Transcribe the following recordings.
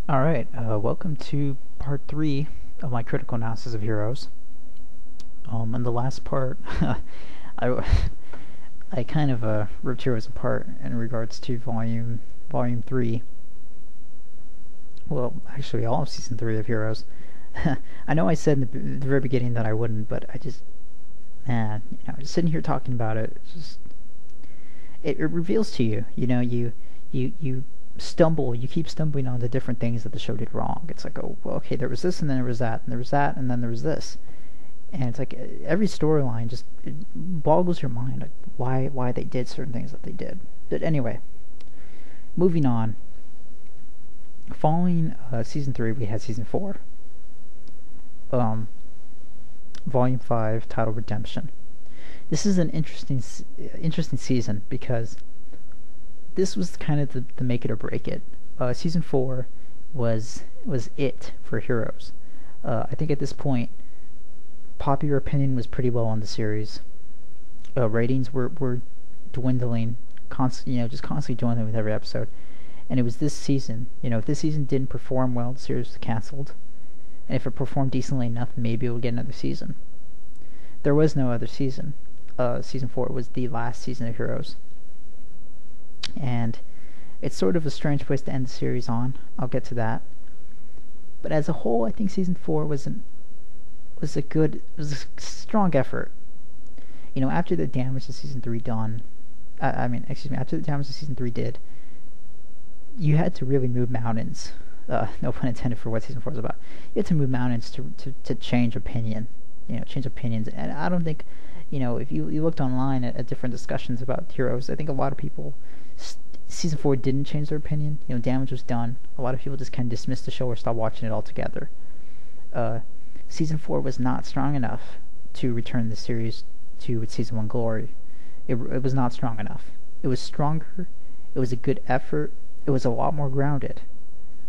Alright, welcome to part 3 of my critical analysis of Heroes. In the last part, I, I kind of ripped Heroes apart in regards to volume 3. Well, actually all of Season 3 of Heroes. I know I said in the very beginning that I wouldn't, but I just, just sitting here talking about it, it reveals to you, you you keep stumbling on the different things that the show did wrong. It's like, oh, well, okay, there was this, and then there was that, and there was that, and then there was this. And it's like every storyline just it boggles your mind, like why they did certain things that they did. But anyway, moving on. Following season 3, we had season 4. Volume 5, titled Redemption. This is an interesting season because this was kind of the make it or break it. Season 4 was it for Heroes. I think at this point, popular opinion was pretty low on the series. Ratings were dwindling, just constantly dwindling with every episode. And it was this season. If this season didn't perform well, the series was canceled. And if it performed decently enough, maybe it would get another season. There was no other season. Season 4 was the last season of Heroes. And it's sort of a strange place to end the series on. I'll get to that. But as a whole, I think season 4 was a strong effort. After the damage that season 3 done, after the damage that season 3 did, you had to really move mountains. No pun intended for what season 4 is about. You had to move mountains to change opinion. Change opinions. And I don't think, if you looked online at different discussions about Heroes, I think a lot of people, season 4 didn't change their opinion. Damage was done. A lot of people just kind of dismissed the show or stopped watching it altogether. Season 4 was not strong enough to return the series to its season 1 glory. It was not strong enough. It was stronger. It was a good effort. It was a lot more grounded.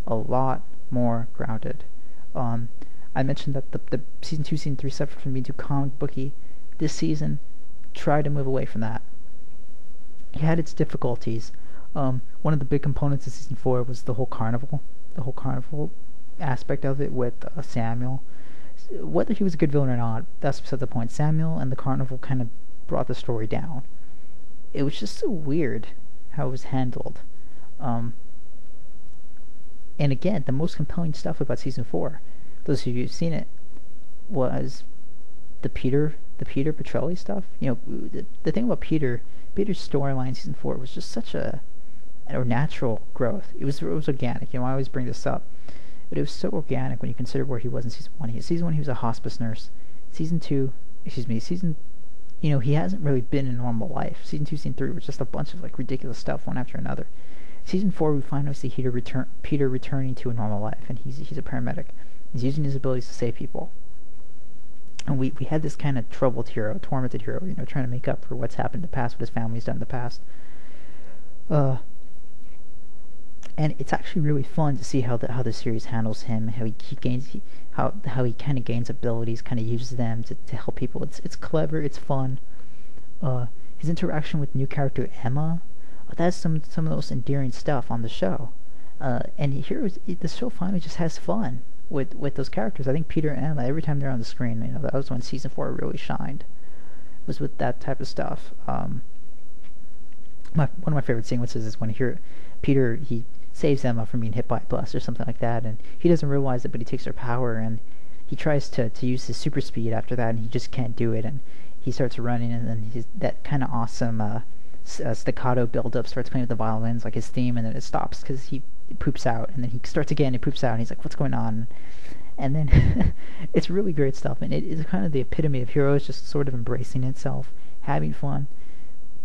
A lot more grounded. I mentioned that the season 2, season 3 suffered from being too comic booky. This season tried to move away from that. It had its difficulties. One of the big components of season 4 was the whole carnival aspect of it with Samuel. Whether he was a good villain or not, that's beside the point. Samuel and the carnival kind of brought the story down. It was just so weird how it was handled. And again, the most compelling stuff about season 4, those of you who've seen it, was the Peter Petrelli stuff. The thing about Peter's storyline in season 4 was just such a natural growth. It was organic. I always bring this up, but it was so organic when you consider where he was in season 1. Season 1 he was a hospice nurse. Season 2, he hasn't really been in normal life. Season 2, season 3 was just a bunch of ridiculous stuff one after another. Season 4 we finally see Peter returning to a normal life, and he's a paramedic. He's using his abilities to save people. And we had this kind of troubled hero, tormented hero, trying to make up for what's happened in the past, what his family's done in the past. And it's actually really fun to see how the series handles him, how he kind of gains abilities, kind of uses them to help people. It's clever, it's fun. His interaction with new character Emma, that's some of the most endearing stuff on the show. And the show finally just has fun with those characters. I think Peter and Emma, every time they're on the screen, that was when season 4 really shined. Was with that type of stuff. One of my favorite sequences is when Peter he saves Emma from being hit by a bus or something like that, and he doesn't realize it, but he takes her power, and he tries to use his super speed after that, and he just can't do it, and he starts running, and then that kind of awesome staccato build-up starts playing with the violins, like his theme, and then it stops because he poops out, and then he starts again, he poops out, and he's like, what's going on? And then it's really great stuff, and it is kind of the epitome of Heroes, just sort of embracing itself, having fun,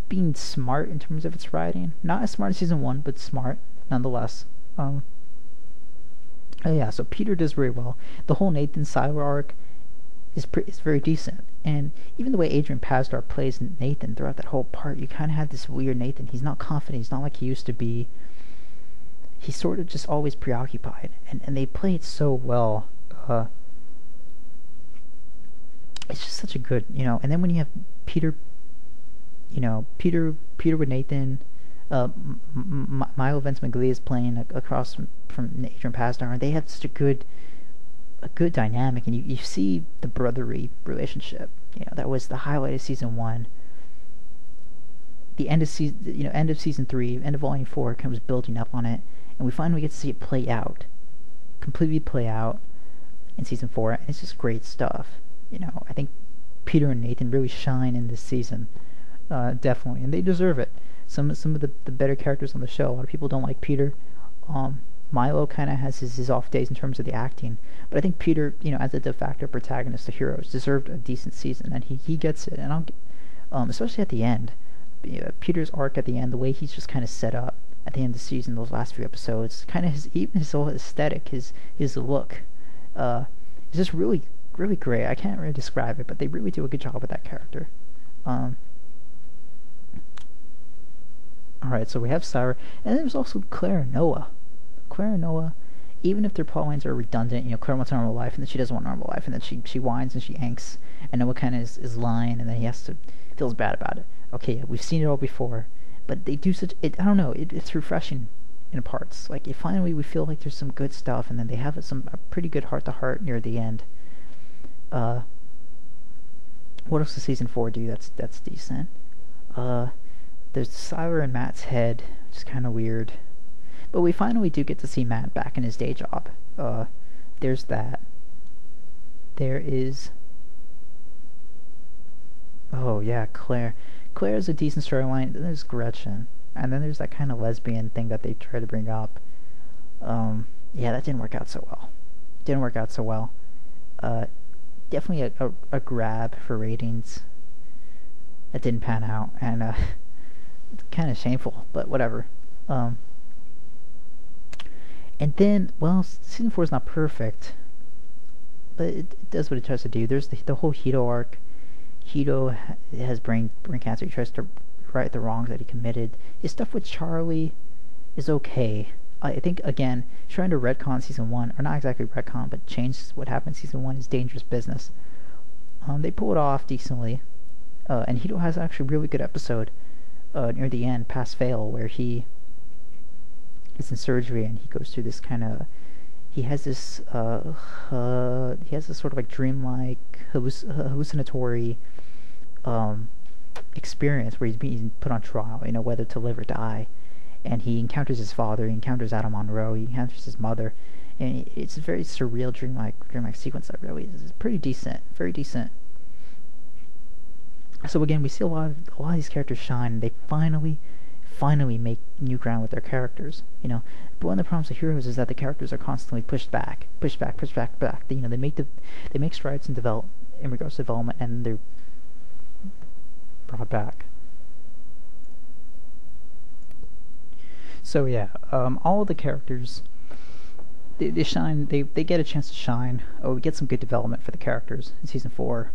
being smart in terms of its writing. Not as smart as season 1, but smart nonetheless. So Peter does very well. The whole Nathan Siler arc is very decent, and even the way Adrian Pasdar plays Nathan throughout that whole part, you kind of have this weird Nathan. He's not confident. He's not like he used to be. He's sort of just always preoccupied, and they play it so well. It's just such a good, and then when you have Peter with Nathan, Milo Ventimiglia is playing across from Adrian Pasdar, and they have such a good dynamic, and you see the brotherly relationship. That was the highlight of season one. The end of season three, end of volume four, comes building up on it, and we finally get to see it completely play out in season four, and it's just great stuff. I think Peter and Nathan really shine in this season, definitely, and they deserve it. Some of the better characters on the show. A lot of people don't like Peter. Milo kind of has his off days in terms of the acting, but I think Peter, as a de facto protagonist of Heroes, deserved a decent season, and he gets it. And especially at the end, Peter's arc at the end, the way he's just kind of set up at the end of the season, those last few episodes, kind of his whole aesthetic, his look, is just really really great. I can't really describe it, but they really do a good job with that character. Alright, so we have Syra, and there's also Claire and Noah. Claire and Noah, even if their plotlines are redundant, Claire wants a normal life, and then she doesn't want a normal life, and then she whines and she angsts, and Noah kind of is lying, and then he feels bad about it. Okay, yeah, we've seen it all before, but they do I don't know, it's refreshing in parts. Like, finally we feel like there's some good stuff, and then they have a pretty good heart-to-heart near the end. What else does season 4 do that's decent? There's Syra and Matt's head, which is kind of weird. But we finally do get to see Matt back in his day job. There's that. There is... Oh, yeah, Claire. Claire is a decent storyline. Then there's Gretchen. And then there's that kind of lesbian thing that they try to bring up. Yeah, that didn't work out so well. Definitely a grab for ratings. That didn't pan out, and it's kind of shameful, but whatever. And then, well, season 4 is not perfect, but it does what it tries to do. There's the whole Hito arc. Hito has brain cancer. He tries to right the wrongs that he committed. His stuff with Charlie is okay. I think, again, trying to retcon season 1, or not exactly retcon, but change what happened in season 1 is dangerous business. They pull it off decently, and Hito has actually a really good episode near the end, Pass Fail, where he is in surgery and he goes through this kind of... He has this sort of like dreamlike, hallucinatory experience where he's being put on trial, whether to live or die. And he encounters his father, he encounters Adam Monroe, he encounters his mother, and it's a very surreal dreamlike sequence that really is pretty decent, very decent. So again, we see a lot of these characters shine, and they finally make new ground with their characters. But one of the problems of Heroes is that the characters are constantly pushed back. They make strides in regards to development, and they're brought back. So yeah, all of the characters, they shine. They get a chance to shine. We get some good development for the characters in season 4.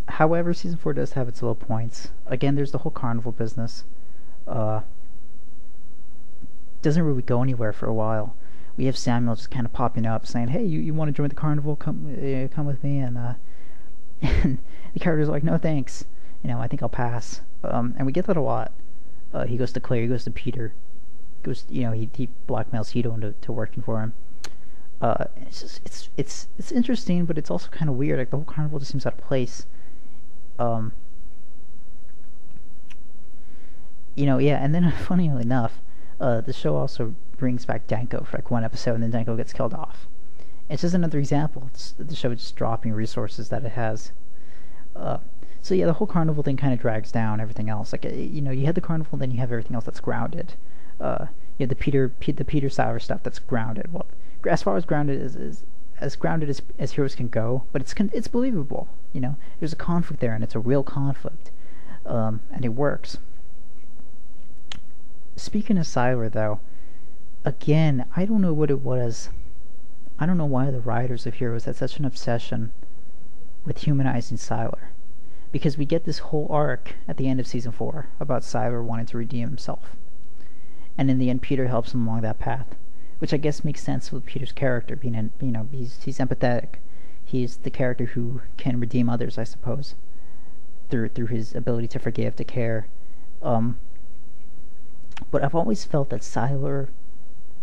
However, season 4 does have its low points. Again, there's the whole carnival business. Doesn't really go anywhere for a while. We have Samuel just kind of popping up, saying, "Hey, you want to join the carnival? Come with me." And and the characters are like, "No, thanks. I think I'll pass." And we get that a lot. He goes to Claire, he goes to Peter, he blackmails Hito into working for him. It's interesting, but it's also kind of weird. Like, the whole carnival just seems out of place. Yeah, and then funnily enough, the show also brings back Danko for like one episode, and then Danko gets killed off. It's just another example. The show is just dropping resources that it has. So yeah, the whole carnival thing kind of drags down everything else. Like, you had the carnival, then you have everything else that's grounded. You have the Peter Sauer stuff that's grounded. Well, as far as grounded as grounded as Heroes can go, but it's believable. There's a conflict there, and it's a real conflict, and it works. Speaking of Sylar, though, again, I don't know what it was. I don't know why the writers of Heroes had such an obsession with humanizing Sylar. Because we get this whole arc at the end of season 4 about Sylar wanting to redeem himself. And in the end, Peter helps him along that path. Which I guess makes sense with Peter's character, being he's empathetic. He's the character who can redeem others, I suppose. Through his ability to forgive, to care. Um, but I've always felt that Siler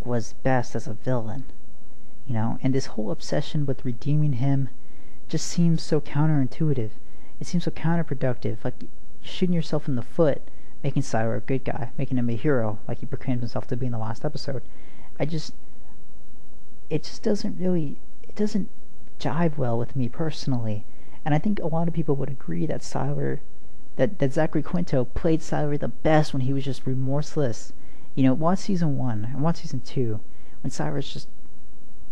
was best as a villain, and this whole obsession with redeeming him just seems so counterintuitive. It seems so counterproductive, like shooting yourself in the foot, making Siler a good guy, making him a hero, like he proclaimed himself to be in the last episode. I just, it just it doesn't jive well with me personally. And I think a lot of people would agree that that Zachary Quinto played Siler the best when he was just remorseless. Watch season 1 and watch season 2, when Siler's just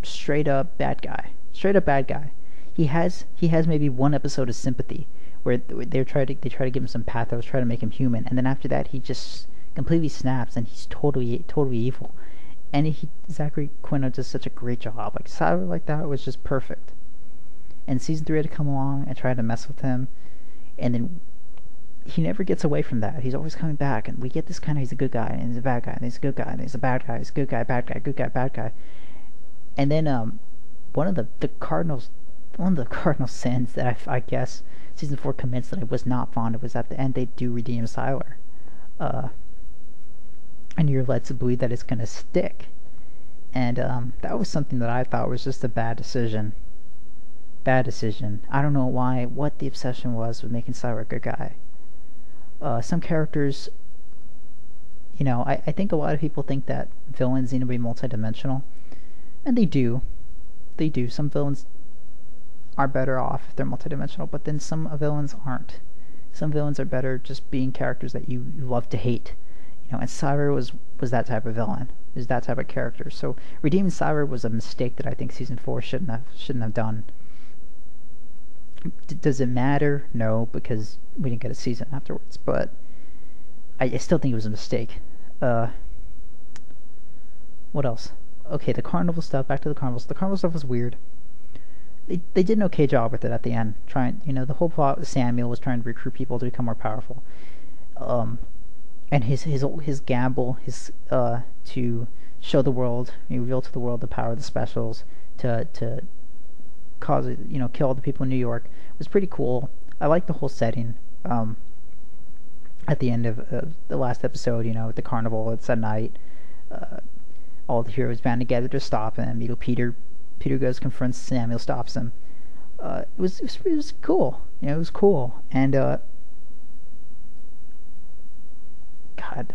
straight up bad guy. Straight up bad guy. He has maybe one episode of sympathy where they try to give him some pathos, try to make him human, and then after that he just completely snaps and he's totally evil. And Zachary Quinto does such a great job. Like Siler like that was just perfect. And season 3 had to come along and try to mess with him, and then he never gets away from that. He's always coming back, and we get this kind of, he's a good guy and he's a bad guy and he's a good guy and he's a bad guy, he's a good guy, bad guy, good guy, bad guy. And then one of the cardinal sins that I guess season 4 commits that I was not fond of was at the end they do redeem Siler, and you're led to believe that it's gonna stick, and that was something that I thought was just a bad decision. Bad decision. I don't know what the obsession was with making Siler a good guy. Some characters, I think a lot of people think that villains need to be multidimensional, and they do. They do. Some villains are better off if they're multidimensional, but then some villains aren't. Some villains are better just being characters that you love to hate. And Siler was that type of villain. Is that type of character. So redeeming Siler was a mistake that I think season 4 shouldn't have done. Does it matter? No, because we didn't get a season afterwards. But I still think it was a mistake. What else? Okay, the carnival stuff. Back to the carnivals. The carnival stuff was weird. They did an okay job with it at the end. The whole plot with Samuel was trying to recruit people to become more powerful. And his gamble, to show the world, reveal to the world the power of the specials, to cause it, kill all the people in New York, was pretty cool. I liked the whole setting. At the end of the last episode, at the carnival, it's at night. All the heroes band together to stop him. Peter goes, confronts Samuel, stops him. It was cool. It was cool. And God,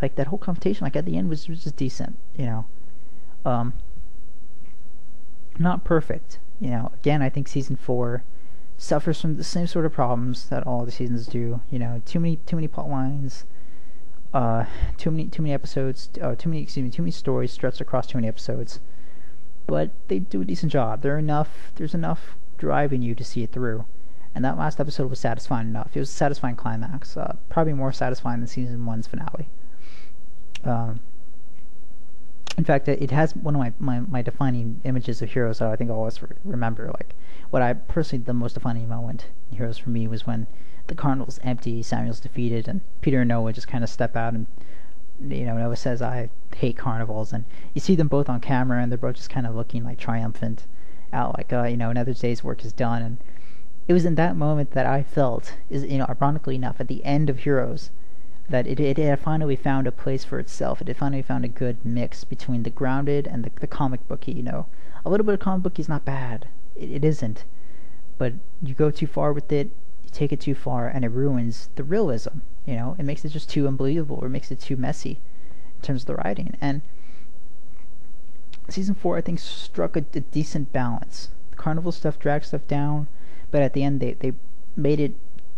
like that whole confrontation, like at the end was just decent. Not perfect. Again, I think season 4 suffers from the same sort of problems that all the seasons do. Too many plot lines, too many episodes, too many stories stretched across too many episodes. But they do a decent job. There's enough drive in you to see it through. And that last episode was satisfying enough. It was a satisfying climax, probably more satisfying than season 1's finale. In fact, it has one of my defining images of Heroes that I think I'll always remember. Like, what I personally, the most defining moment in Heroes for me was when the carnival's empty, Samuel's defeated, and Peter and Noah just kind of step out, and Noah says, "I hate carnivals," and you see them both on camera, and they're both just kind of looking like triumphant, out like another day's work is done. And it was in that moment that I felt, ironically enough, at the end of Heroes, that it had finally found a place for itself. It had finally found a good mix between the grounded and the comic booky. A little bit of comic booky is not bad. It isn't, but you go too far with it, you take it too far, and it ruins the realism. It makes it just too unbelievable, or it makes it too messy in terms of the writing. And season 4, I think, struck a decent balance. The carnival stuff dragged stuff down, but at the end they made it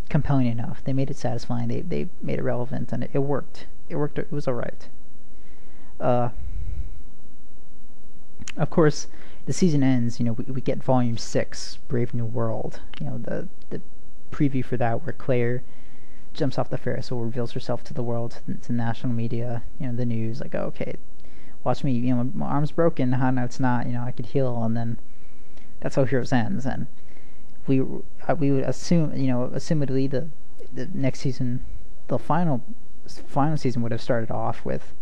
compelling enough. They made it satisfying. They made it relevant, and it worked. It worked. It was alright. Of course, the season ends. We get volume 6, Brave New World. The preview for that, where Claire jumps off the Ferris wheel, reveals herself to the world, to national media, the news, like, oh, okay, watch me, my arm's broken, no, it's not, I could heal, and then that's how Heroes ends. And we would assume, assumedly the next season, the final season would have started off with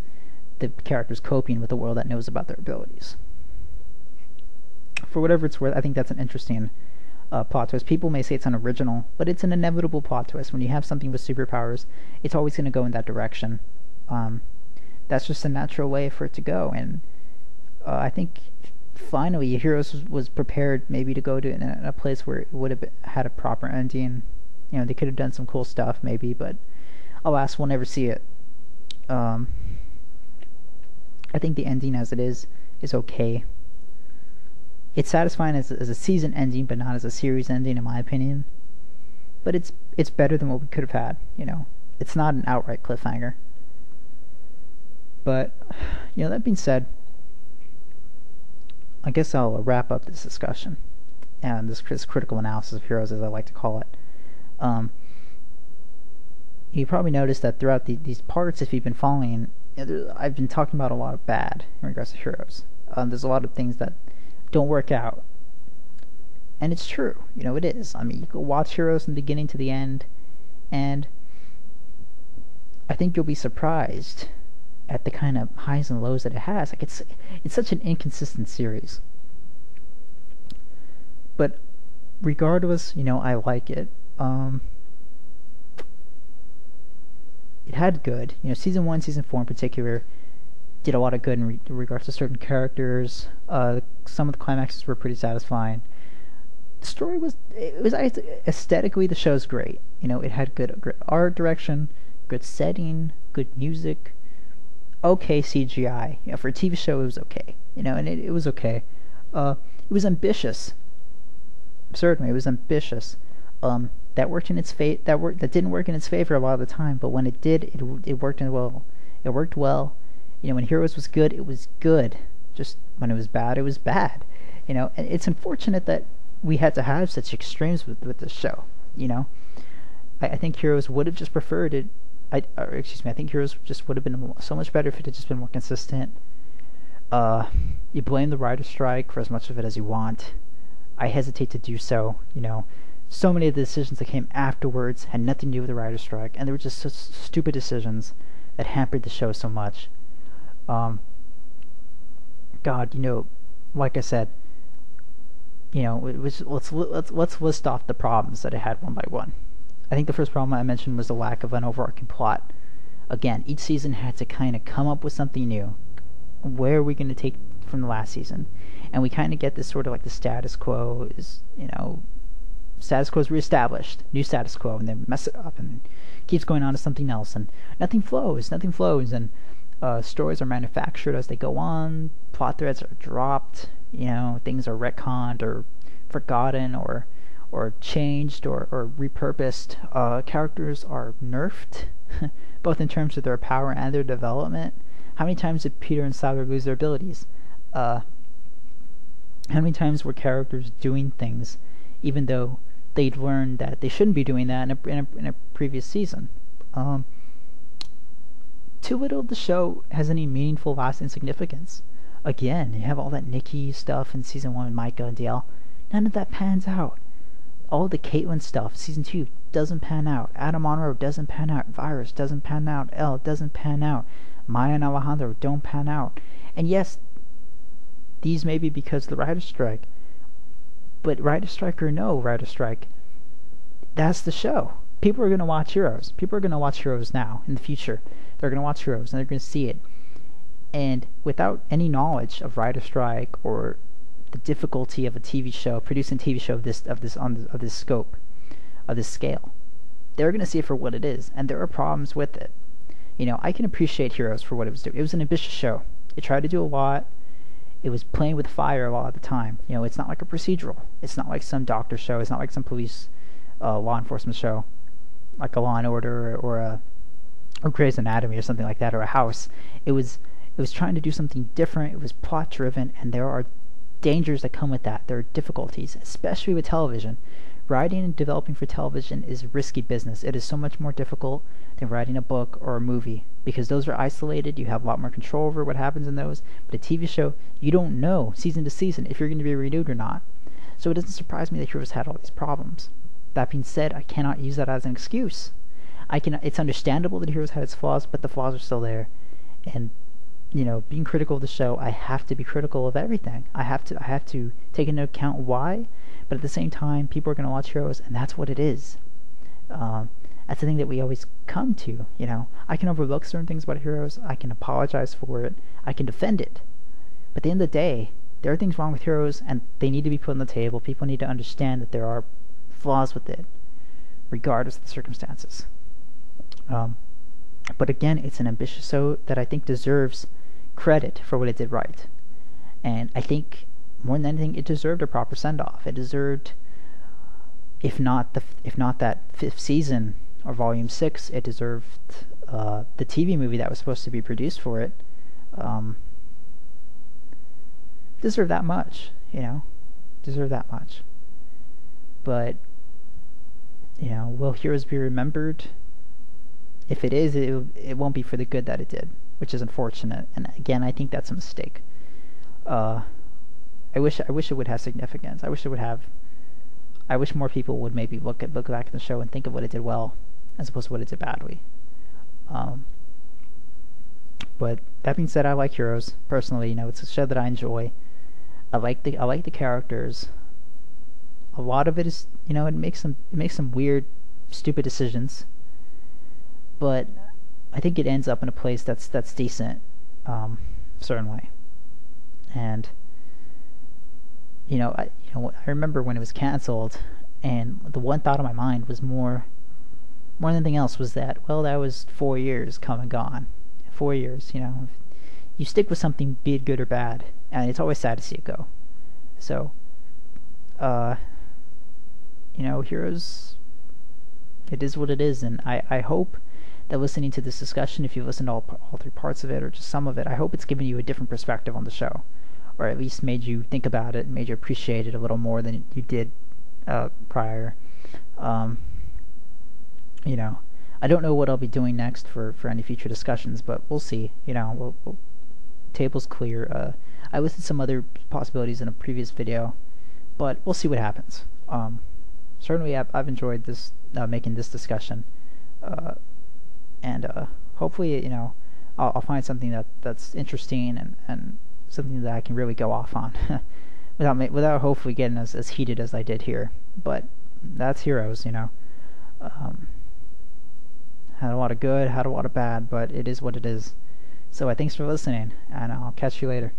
the characters coping with the world that knows about their abilities. For whatever it's worth, I think that's an interesting plot twist. People may say it's unoriginal, but it's an inevitable plot twist. When you have something with superpowers, it's always going to go in that direction. Um, that's just a natural way for it to go, and I think finally Heroes was prepared maybe to go to in a place where it would have had a proper ending. You know, they could have done some cool stuff maybe, but alas, we'll never see it. Um, I think the ending as it is okay. It's satisfying as a season ending, but not as a series ending, in my opinion. But it's better than what we could have had. You know, it's not an outright cliffhanger. But you know, that being said, I guess I'll wrap up this discussion and this critical analysis of Heroes, as I like to call it. Um, you probably noticed that throughout these parts, if you've been following, you know, I've been talking about a lot of bad in regards to Heroes. There's a lot of things that don't work out, and it's true. You know, it is. I mean, you can watch Heroes from the beginning to the end, and I think you'll be surprised at the kind of highs and lows that it has. Like it's such an inconsistent series. But regardless, you know, I like it. It had good. You know, season 1, season 4 in particular did a lot of good in regards to certain characters. Some of the climaxes were pretty satisfying. The story was aesthetically, the show's great. You know, it had good art direction, good setting, good music, okay CGI. You know, for a TV show, it was okay. You know, and it was okay. It was ambitious. Certainly, it was ambitious. That worked in its that didn't work in its favor a lot of the time, but when it did, it worked well. It worked well. You know, when Heroes was good, it was good. Just when it was bad, it was bad. You know, and it's unfortunate that we had to have such extremes with this show. You know, I think Heroes would have just preferred it. I think Heroes just would have been so much better if it had just been more consistent. You blame the writer's strike for as much of it as you want. I hesitate to do so. You know, so many of the decisions that came afterwards had nothing to do with the writer's strike, and they were just such stupid decisions that hampered the show so much. God, you know, like I said, you know, let's list off the problems that it had one by one. I think the first problem I mentioned was the lack of an overarching plot. Again, each season had to kind of come up with something new. Where are we going to take from the last season? And we kind of get this sort of like the status quo is, you know, status quo is reestablished, new status quo, and then mess it up and keeps going on to something else, and nothing flows, and stories are manufactured as they go on, plot threads are dropped, you know, things are retconned or forgotten or changed or repurposed. Characters are nerfed, both in terms of their power and their development. How many times did Peter and Saga lose their abilities? How many times were characters doing things even though they'd learned that they shouldn't be doing that in a previous season? Too little of the show has any meaningful, lasting significance. Again, you have all that Nikki stuff in season 1 with Micah and Dale. None of that pans out. All the Caitlyn stuff, season 2, doesn't pan out. Adam Monroe doesn't pan out. Virus doesn't pan out. Elle doesn't pan out. Maya and Alejandro don't pan out. And yes, these may be because of the writer's strike. But writer's strike or no writer's strike, that's the show. People are going to watch Heroes. People are going to watch Heroes now, in the future. They're going to watch Heroes, and they're going to see it. And without any knowledge of writer's strike or the difficulty of a TV show, producing a TV show of this scope, of this scale, they're going to see it for what it is, and there are problems with it. You know, I can appreciate Heroes for what it was doing. It was an ambitious show. It tried to do a lot. It was playing with fire a lot of the time. You know, it's not like a procedural. It's not like some doctor show. It's not like some police, law enforcement show, like a Law and Order or Grey's Anatomy or something like that, or a House. It was trying to do something different. It was plot driven, and there are dangers that come with that. There are difficulties, especially with television. Writing and developing for television is risky business. It is so much more difficult than writing a book or a movie, because those are isolated. You have a lot more control over what happens in those. But a TV show, you don't know season to season if you're going to be renewed or not. So it doesn't surprise me that Heroes had all these problems. That being said, I cannot use that as an excuse. It's understandable that Heroes had its flaws, but the flaws are still there. And being critical of the show, I have to be critical of everything. I have to take into account why, but at the same time, people are going to watch Heroes, and that's what it is. Um, that's the thing that we always come to. I can overlook certain things about Heroes. I can apologize for it. I can defend it. But at the end of the day, there are things wrong with Heroes, and they need to be put on the table. People need to understand that there are flaws with it, regardless of the circumstances. Um, but again, it's an ambitious show that I think deserves credit for what it did right. And I think more than anything, it deserved a proper send off. It deserved, if not that fifth season or volume 6, it deserved the TV movie that was supposed to be produced for it. Um, deserved that much, deserved that much. But will Heroes be remembered? If it is, it won't be for the good that it did, which is unfortunate. And again, I think that's a mistake. I wish it would have significance. I wish more people would maybe look back at the show and think of what it did well, as opposed to what it did badly. But that being said, I like Heroes personally. It's a show that I enjoy. I like the characters. A lot of it is, it makes some weird, stupid decisions, but I think it ends up in a place that's decent, certainly. And I remember when it was canceled, and the one thought in my mind was more than anything else was that, well, that was 4 years come and gone. 4 years, if you stick with something, be it good or bad, and it's always sad to see it go. So, Heroes, it is what it is, and I hope that listening to this discussion, if you've listened to all 3 parts of it or just some of it, I hope it's given you a different perspective on the show, or at least made you think about it, made you appreciate it a little more than you did prior. I don't know what I'll be doing next for any future discussions, but we'll see. Table's clear. I listed some other possibilities in a previous video, but we'll see what happens. Certainly, I've enjoyed this making this discussion, and hopefully, I'll find something that's interesting and something that I can really go off on without hopefully getting as heated as I did here. But that's Heroes. Had a lot of good, had a lot of bad, but it is what it is. So thanks for listening, and I'll catch you later.